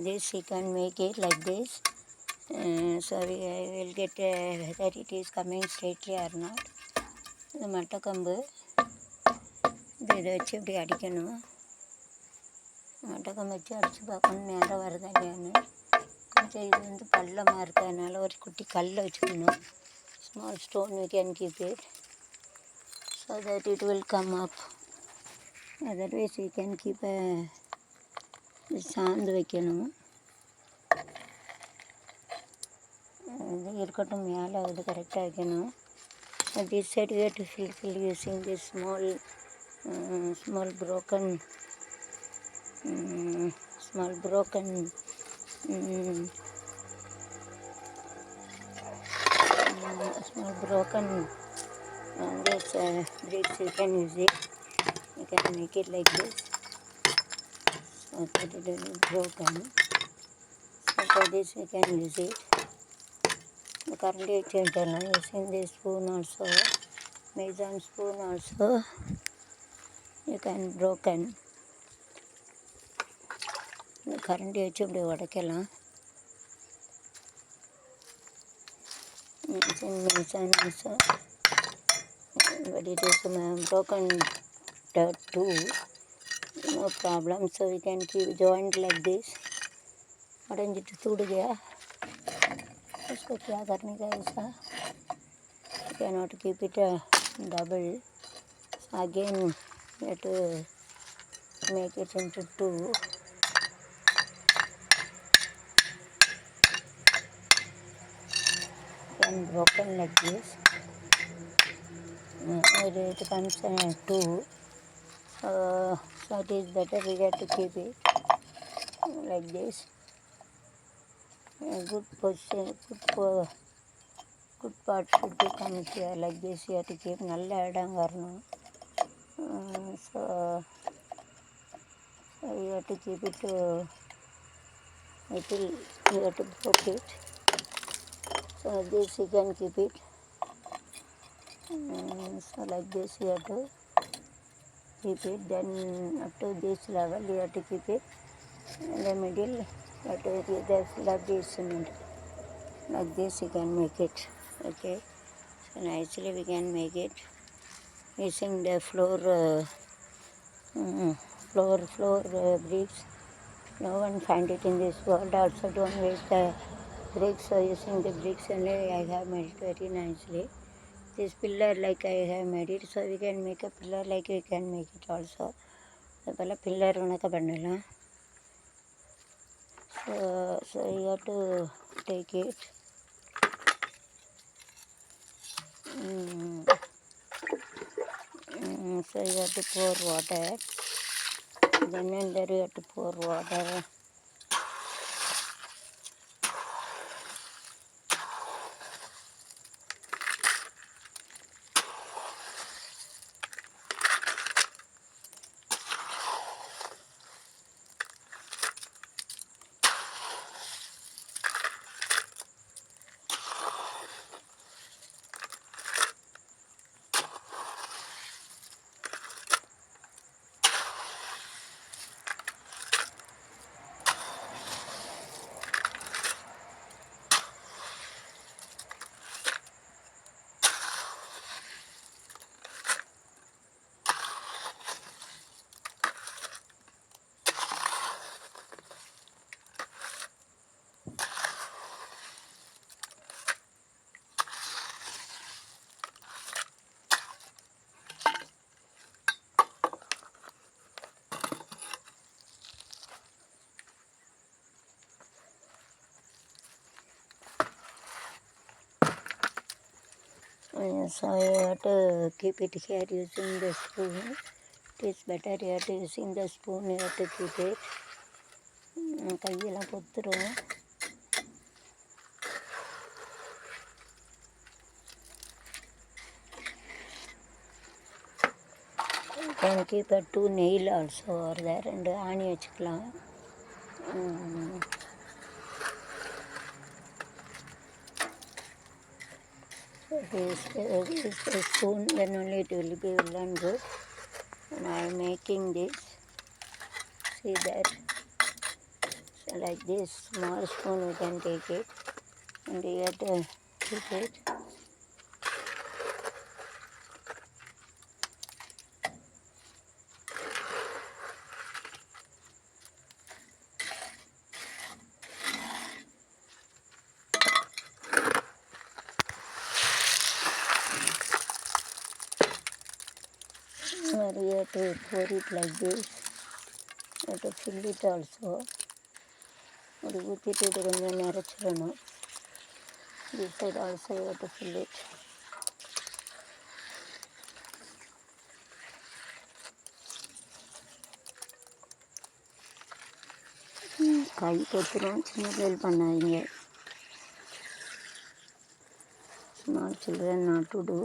This you can make it like this. So I will get whether it is coming straightly or not. இந்த மட்டைக்கம்பு இதை வச்சு இப்படி அடிக்கணும். மட்டைக்கம்பு வச்சு அடித்து பார்க்கணும் நேரம் வருதா இல்லையான்னு. கொஞ்சம் இது வந்து பள்ளமாக இருக்கிறதுனால ஒரு குட்டி கல் வச்சுக்கணும். Small stone we can keep it so that it will come up. Otherwise we can keep சாந்து வைக்கணும். இது இருக்கட்டும், மேலே அது கரெக்டாக வைக்கணும். This side we have to fill using this small broken this bricks. You can use it. You can make it like this so that it will be broken. So for this we can use it. The current using this spoon also, measuring spoon also you can broken. The current வச்சு இப்படி உடைக்கலாம். also, but it is broken dirt too. No problem. So we can keep joint like this. Arrange टूट गया, इसको क्या करने का ऐसा. cannot keep it double. Again you have to make it into two. Then broken like this. It comes two. So it is better we have to keep it like this. Good position, good part should be come here like this. You have to keep நல்ல இடம் வரணும். So you have to keep it until you have to broke it. So this you can keep it. So like this you have to keep it. Then up to this level you have to keep it. In the middle you have to fill up this cement. Like this you can make it. Okay. So nicely we can make it using the floor bricks. No one find it in this world. Also don't waste the bricks. So using the bricks only I have made it very nicely. This pillar like I have made it. So we can make a pillar like we can make it also. So pillar unaka பண்ணலாம். So you have to take it. So you have to pour water. Then and there you have to pour water. So you have to keep it here using the spoon. It is better you have to using the spoon. You have to keep it. கையெல்லாம் பொத்துரும். You can keep a 2 nail also over there. ரெண்டு ஆணி வச்சுக்கலாம். This spoon, then only it will be well and good. And I am making this. See that? So like this small spoon we can take it, and we have to keep it. We have to pour it like this. We have to fill it also. ஒரு ஊற்றிட்டு இது கொஞ்சம் நிறச்சிடணும். This side also you have to fill it. கை கொத்துரும், சின்ன பிள்ளைகள் பண்ணாதீங்க. Small children not to do.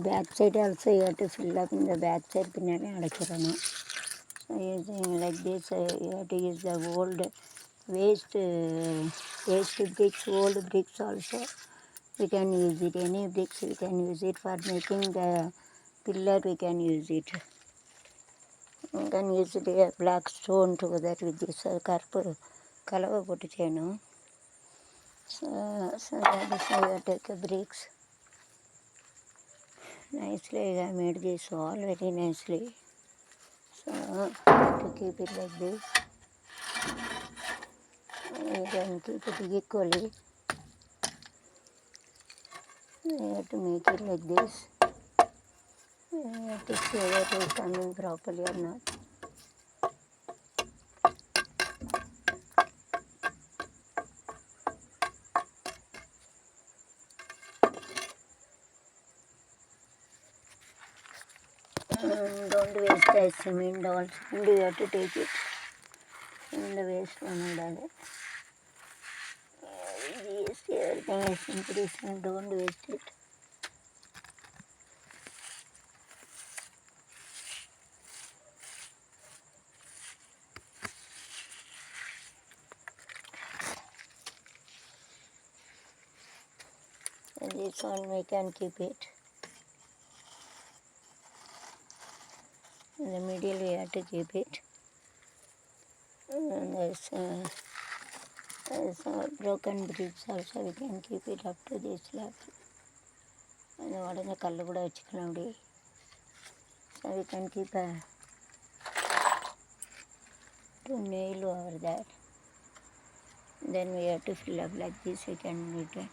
Back side also you have to fill up in the back side பின்னாடி அடைச்சிடணும். So using like this you have to use the old waste bricks, old bricks also. We can use it, any bricks we can use it for making the pillar, we can use it. We can use the black stone together with this கருப்பு கலவை போட்டு செய்யணும். So that is how you take the bricks. Nicely I have made this wall very nicely. So to keep it like this, you can keep it equally. You have to make it like this. You have to see whether it is coming properly or not. Don't waste the cement also, and you have to take it. In the waste பண்ணக்கூடாது. Yes, everything is increasing, don't waste it. And this one we can keep it. In the middle we have to keep it. And there's broken bricks also, we can keep it up to this level. And உடனே கல் கூட வச்சுக்கலாம் அப்படி. So we can keep a nail over there. Then we have to fill up like this. We can do it.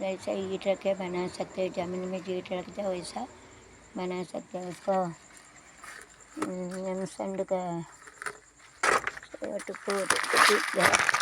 जैसा ईट रख के बना सकते हैं, ज़मीन में जो ईट रखते हैं वैसा बना सकते हैं उसको. एमसैंड का to put that